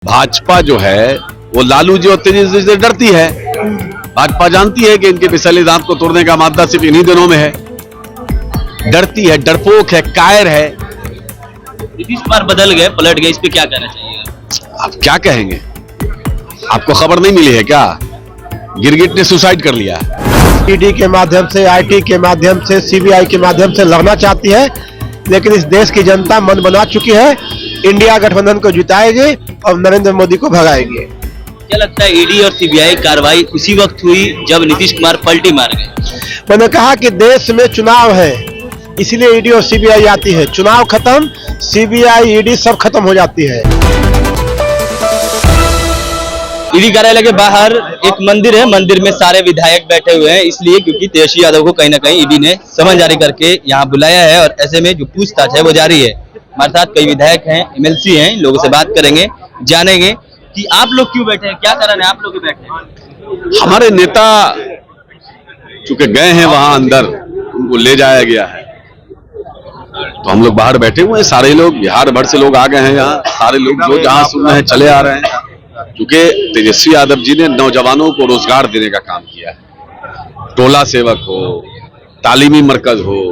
भाजपा जो है वो लालू जी और तेजस्वी से डरती है। भाजपा जानती है कि इनके विषैले दांत को तोड़ने का मादा सिर्फ इन्हीं दिनों में है। डरती है, डरपोक है, कायर है। नीतीश कुमार बदल गए, पलट गए, इस पे क्या कहना चाहिए? आप क्या कहेंगे? आपको खबर नहीं मिली है क्या? गिरगिट ने सुसाइड कर लिया। ईडी के माध्यम से, आईटी के माध्यम से, सीबीआई के माध्यम से लड़ना चाहती है, लेकिन इस देश की जनता मन बना चुकी है। इंडिया गठबंधन को जिताएगी और नरेंद्र मोदी को भगाएगी। क्या लगता है ईडी और सीबीआई कार्रवाई उसी वक्त हुई जब नीतीश कुमार पलटी मार गए? मैंने कहा कि देश में चुनाव है, इसलिए ईडी और सीबीआई आती है। चुनाव खत्म, सीबीआई ईडी सब खत्म हो जाती है। ईडी कार्यालय के बाहर एक मंदिर है, मंदिर में सारे विधायक बैठे हुए हैं, इसलिए क्योंकि तेजस्वी यादव को कहीं ना कहीं ईडी ने समन जारी करके यहाँ बुलाया है और ऐसे में जो पूछताछ है वो जारी है। हमारे साथ कई विधायक हैं, एमएलसी हैं, लोगों से बात करेंगे, जानेंगे कि आप लोग क्यों बैठे हैं, क्या कारण है आप लोग बैठे हैं? हमारे नेता चूंकि गए हैं वहां अंदर, उनको ले जाया गया है, तो हम लोग बाहर बैठे हुए हैं। सारे लोग बिहार भर से लोग आ गए हैं यहाँ। सारे लोग जो जहां सुन रहे हैं चले आ रहे हैं, क्योंकि तेजस्वी यादव जी ने नौजवानों को रोजगार देने का काम किया है। टोला सेवक हो, तालीमी मरकज हो,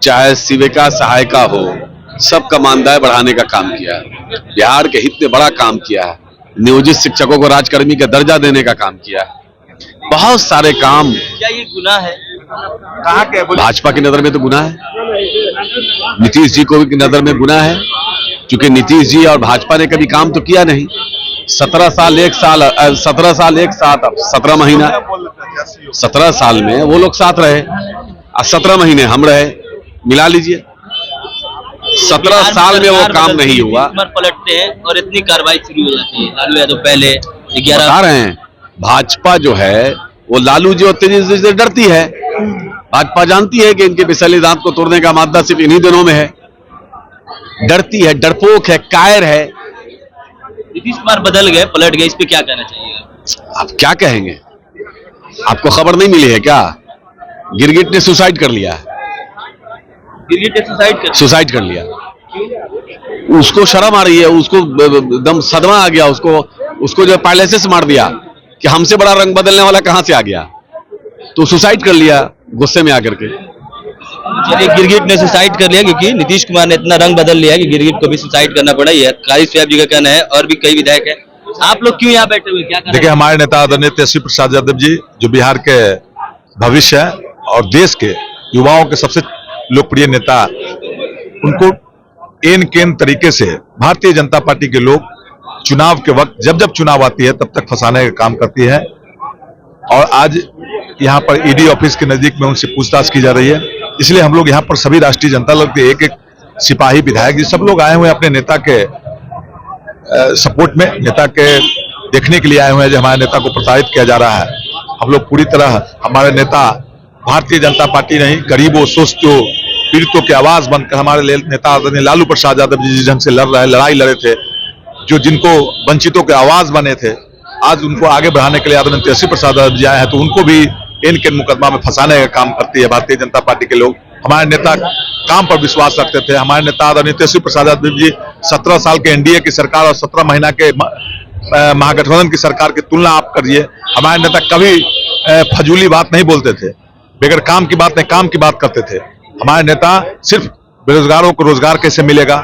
चाहे शिविका सहायिका हो, सबका मानदेय बढ़ाने का काम किया है। बिहार के हित में बड़ा काम किया है। नियोजित शिक्षकों को राजकर्मी का दर्जा देने का काम किया है। बहुत सारे काम। क्या ये गुनाह है? कहा के भाजपा की नजर में तो गुनाह है, नीतीश जी को भी नजर में गुनाह है, क्योंकि नीतीश जी और भाजपा ने कभी काम तो किया नहीं। 17 साल 1 साल 17 महीना, 17 साल में वो लोग साथ रहे और 17 महीने हम रहे, मिला लीजिए। 17 साल में वो काम नहीं हुआ। पलटते हैं और इतनी कार्रवाई शुरू हो जाती है। लालू यादव पहले 11 बता रहे हैं, भाजपा जो है वो लालू जी और तेजस्वी से डरती है। भाजपा जानती है कि इनके विषैले दांत को तोड़ने का मादा सिर्फ इन्हीं दिनों में है। डरती है, डरपोक है, कायर है। नीतीश कुमार बदल गए, पलट गए, इस पे क्या कहना चाहिए? आप क्या कहेंगे? आपको खबर नहीं मिली है क्या? गिरगिट ने सुसाइड कर लिया। गिरगिट ने सुसाइड कर लिया। उसको शर्म आ रही है, उसको एकदम सदमा आ गया। उसको जो पैलेसेस मार दिया कि हमसे बड़ा रंग बदलने वाला कहां से आ गया, तो सुसाइड कर लिया गुस्से में आकर के। चलिए, गिरगिट ने सुसाइड कर लिया क्योंकि नीतीश कुमार ने इतना रंग बदल लिया कि गिरगिट को भी सुसाइड करना पड़ा। ये कारी स्वैब जी का कहना है और भी कई विधायक है। आप लोग क्यों यहाँ बैठे हुए, क्या? देखिए, हमारे नेता आदरणीय तेजस्वी प्रसाद यादव जी, जो बिहार के भविष्य है और देश के युवाओं के सबसे लोकप्रिय नेता, उनको एन केन तरीके से भारतीय जनता पार्टी के लोग चुनाव के वक्त, जब जब चुनाव आती है तब तक फंसाने का काम करती है। और आज यहाँ पर ईडी ऑफिस के नजदीक में उनसे पूछताछ की जा रही है। इसलिए हम लोग यहाँ पर सभी राष्ट्रीय जनता दल के एक सिपाही, विधायक जी, सब लोग आए हुए हैं अपने नेता के सपोर्ट में, नेता के देखने के लिए आए हुए हैं जो हमारे नेता को प्रताड़ित किया जा रहा है। हम लोग पूरी तरह, हमारे नेता भारतीय जनता पार्टी नहीं, गरीबों, शोषितों, पीड़ितों की आवाज बनकर हमारे नेता आदरणीय लालू प्रसाद यादव जी जिस ढंग से लड़ाई लड़े थे, जो जिनको वंचितों के आवाज बने थे, आज उनको आगे बढ़ाने के लिए आदरणीय तेजस्वी प्रसाद यादव जी आए हैं, तो उनको भी इनके मुकदमा में फंसाने का काम करती है भारतीय जनता पार्टी के लोग। हमारे नेता काम पर विश्वास रखते थे। हमारे नेता आदरणीय तेजस्वी प्रसाद यादव जी 17 साल के एनडीए की सरकार और 17 महीना के महागठबंधन की सरकार की तुलना आप करिए। हमारे नेता कभी फजूली बात नहीं बोलते थे, बगैर काम की बात नहीं, काम की बात करते थे। हमारे नेता सिर्फ बेरोजगारों को रोजगार कैसे मिलेगा,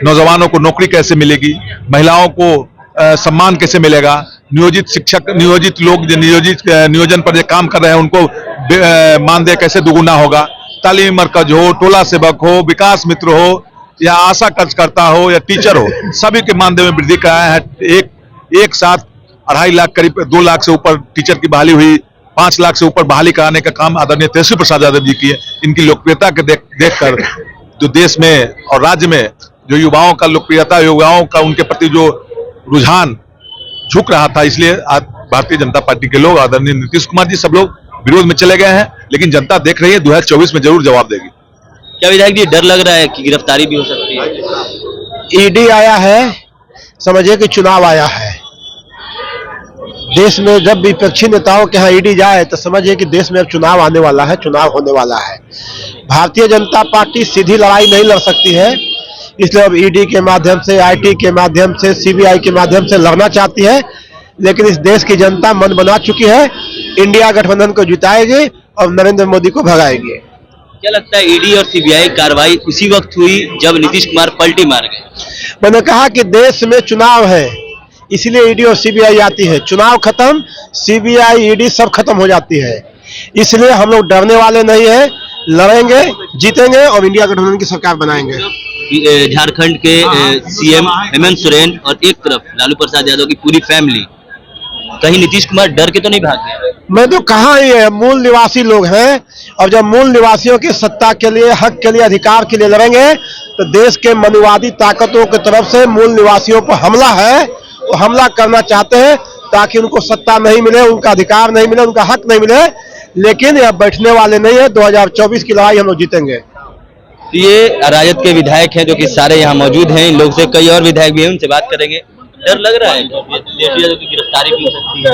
नौजवानों को नौकरी कैसे मिलेगी, महिलाओं को सम्मान कैसे मिलेगा, नियोजित शिक्षक, नियोजित लोग जो नियोजन पर जो काम कर रहे हैं उनको मानदेय कैसे दुगुना होगा, तालीमी मरकज हो, टोला सेवक हो, विकास मित्र हो, या आशा कार्यकर्ता हो, या टीचर हो, सभी के मानदेय में वृद्धि कराया है। एक साथ 2.5 लाख, करीब 2 लाख से ऊपर टीचर की बहाली हुई, 5 लाख से ऊपर बहाली कराने का काम आदरणीय तेजस्वी प्रसाद यादव जी की है। इनकी लोकप्रियता के देखकर जो देश में और राज्य में जो युवाओं का लोकप्रियता, युवाओं का उनके प्रति जो रुझान झुक रहा था, इसलिए आज भारतीय जनता पार्टी के लोग, आदरणीय नीतीश कुमार जी, सब लोग विरोध में चले गए हैं। लेकिन जनता देख रही है, 2024 में जरूर जवाब देगी। क्या विधायक जी, डर लग रहा है कि गिरफ्तारी भी हो सकती है? ईडी आया है, समझिए कि चुनाव आया है। देश में जब विपक्षी नेताओं के यहाँ ईडी जाए तो समझिए कि देश में अब चुनाव आने वाला है, चुनाव होने वाला है। भारतीय जनता पार्टी सीधी लड़ाई नहीं लड़ सकती है, इसलिए अब ईडी के माध्यम से, आईटी के माध्यम से, सीबीआई के माध्यम से लड़ना चाहती है। लेकिन इस देश की जनता मन बना चुकी है, इंडिया गठबंधन को जिताएगी और नरेंद्र मोदी को भगाएगी। क्या लगता है ईडी और सीबीआई कार्रवाई उसी वक्त हुई जब नीतीश कुमार पलटी मार गए? मैंने कहा कि देश में चुनाव है, इसलिए ईडी और सीबीआई आती है। चुनाव खत्म, सीबीआई ईडी सब खत्म हो जाती है। इसलिए हम लोग डरने वाले नहीं है, लड़ेंगे, जीतेंगे और इंडिया गठबंधन की सरकार बनाएंगे। झारखंड के सीएम हेमंत सोरेन और एक तरफ लालू प्रसाद यादव की पूरी फैमिली, कहीं नीतीश कुमार डर के तो नहीं भाग गए? मैं तो कहा ही है, मूल निवासी लोग हैं और जब मूल निवासियों की सत्ता के लिए, हक के लिए, अधिकार के लिए लड़ेंगे तो देश के मनुवादी ताकतों की तरफ से मूल निवासियों पर हमला है, वो हमला करना चाहते हैं ताकि उनको सत्ता नहीं मिले, उनका अधिकार नहीं मिले, उनका हक नहीं मिले। लेकिन यह बैठने वाले नहीं है। 2024 की लड़ाई हम लोग जीतेंगे। ये राजद के विधायक हैं जो कि सारे यहाँ मौजूद हैं। इन लोग से कई और विधायक भी हैं, उनसे बात करेंगे। डर लग रहा है तेजस्वी यादव की गिरफ्तारी की सकती है?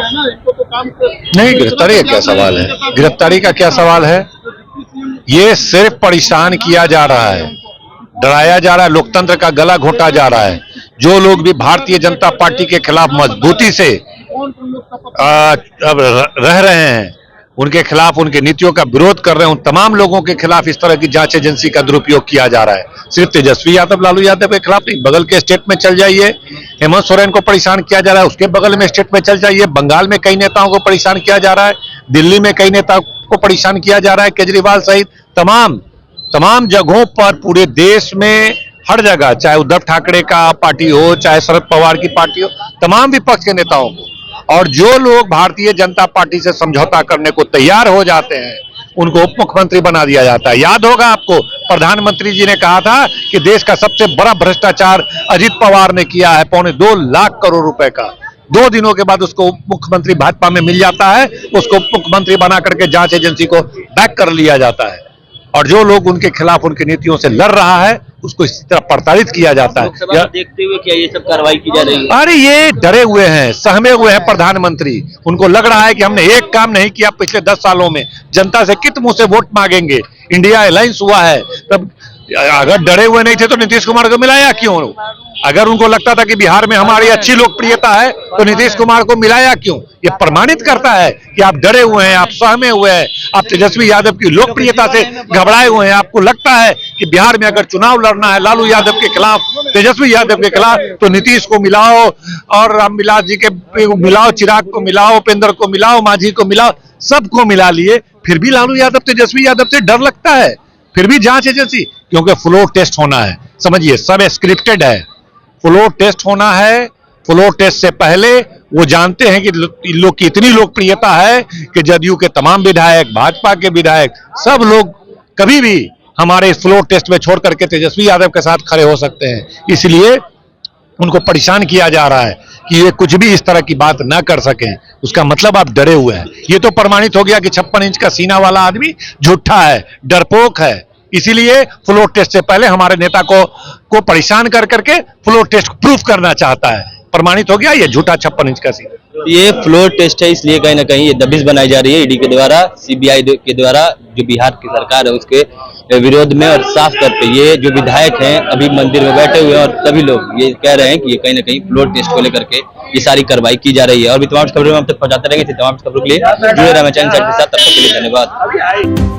नहीं, गिरफ्तारी का क्या सवाल है? गिरफ्तारी का क्या सवाल है? ये सिर्फ परेशान किया जा रहा है, डराया जा रहा है, लोकतंत्र का गला घोटा जा रहा है। जो लोग भी भारतीय जनता पार्टी के खिलाफ मजबूती से अब रह रहे हैं, उनके खिलाफ, उनके नीतियों का विरोध कर रहे हैं, उन तमाम लोगों के खिलाफ इस तरह की जांच एजेंसी का दुरुपयोग किया जा रहा है। सिर्फ तेजस्वी यादव, लालू यादव के खिलाफ नहीं, बगल के स्टेट में चल जाइए, हेमंत सोरेन को परेशान किया जा रहा है, उसके बगल में स्टेट में चल जाइए, बंगाल में कई नेताओं को परेशान किया जा रहा है, दिल्ली में कई नेताओं को परेशान किया जा रहा है, केजरीवाल सहित तमाम जगहों पर पूरे देश में हर जगह, चाहे उद्धव ठाकरे का पार्टी हो, चाहे शरद पवार की पार्टी हो, तमाम विपक्ष के नेताओं को, और जो लोग भारतीय जनता पार्टी से समझौता करने को तैयार हो जाते हैं उनको उप मुख्यमंत्री बना दिया जाता है। याद होगा आपको, प्रधानमंत्री जी ने कहा था कि देश का सबसे बड़ा भ्रष्टाचार अजित पवार ने किया है, 2.25 लाख करोड़ रुपए का। 2 दिनों के बाद उसको उप मुख्यमंत्री भाजपा में मिल जाता है, उसको उप मुख्यमंत्री बना करके जांच एजेंसी को बैक कर लिया जाता है, और जो लोग उनके खिलाफ, उनकी नीतियों से लड़ रहा है उसको इसी तरह प्रताड़ित किया जाता है। देखते हुए क्या ये सब कार्रवाई की जा रही है? अरे ये डरे हुए हैं, सहमे हुए हैं प्रधानमंत्री। उनको लग रहा है कि हमने एक काम नहीं किया पिछले 10 सालों में, जनता से कित मुंह से वोट मांगेंगे। इंडिया अलायंस हुआ है, तब अगर डरे हुए नहीं थे तो नीतीश कुमार को मिलाया क्यों? अगर उनको लगता था कि बिहार में हमारी अच्छी लोकप्रियता है तो नीतीश कुमार को मिलाया क्यों? ये प्रमाणित करता है कि आप डरे हुए हैं, आप सहमे हुए हैं, आप तेजस्वी यादव की लोकप्रियता से घबराए हुए हैं। आपको लगता है कि बिहार में अगर चुनाव लड़ना है लालू यादव के खिलाफ, तेजस्वी यादव के खिलाफ, तो नीतीश को मिलाओ और रामविलास जी के मिलाओ, चिराग को मिलाओ, उपेंद्र को मिलाओ, मांझी को मिलाओ, सबको मिला लिए, फिर भी लालू यादव, तेजस्वी यादव से डर लगता है। फिर भी जांच एजेंसी, क्योंकि फ्लोर टेस्ट होना है, समझिए सब स्क्रिप्टेड है। फ्लोर टेस्ट होना है, फ्लोर टेस्ट से पहले वो जानते हैं कि इन लोग की इतनी लोकप्रियता है कि जदयू के तमाम विधायक, भाजपा के विधायक, सब लोग कभी भी हमारे इस फ्लोर टेस्ट में छोड़ करके तेजस्वी यादव के साथ खड़े हो सकते हैं। इसलिए उनको परेशान किया जा रहा है कि ये कुछ भी इस तरह की बात ना कर सकें। उसका मतलब आप डरे हुए हैं। ये तो प्रमाणित हो गया कि 56 इंच का सीना वाला आदमी झूठा है, डरपोक है। इसीलिए फ्लोर टेस्ट से पहले हमारे नेता को परेशान कर करके फ्लोर टेस्ट प्रूफ करना चाहता है। प्रमाणित हो गया ये झूठा 56 इंच का सीना। ये फ्लोर टेस्ट है, इसलिए कहीं ना कहीं ये दबिश बनाई जा रही है ईडी के द्वारा, सीबीआई के द्वारा, जो बिहार की सरकार है उसके विरोध में। और साफ तौर पे ये जो विधायक हैं अभी मंदिर में बैठे हुए हैं और सभी लोग ये कह रहे हैं कि ये कहीं ना कहीं फ्लोर टेस्ट को लेकर के ये सारी कार्रवाई की जा रही है। और भी तमाम खबरों में हम तक पहुंचाते रहेंगे। तमाम खबरों के लिए जुड़े रहना चैनल के साथ। तब तक के लिए धन्यवाद।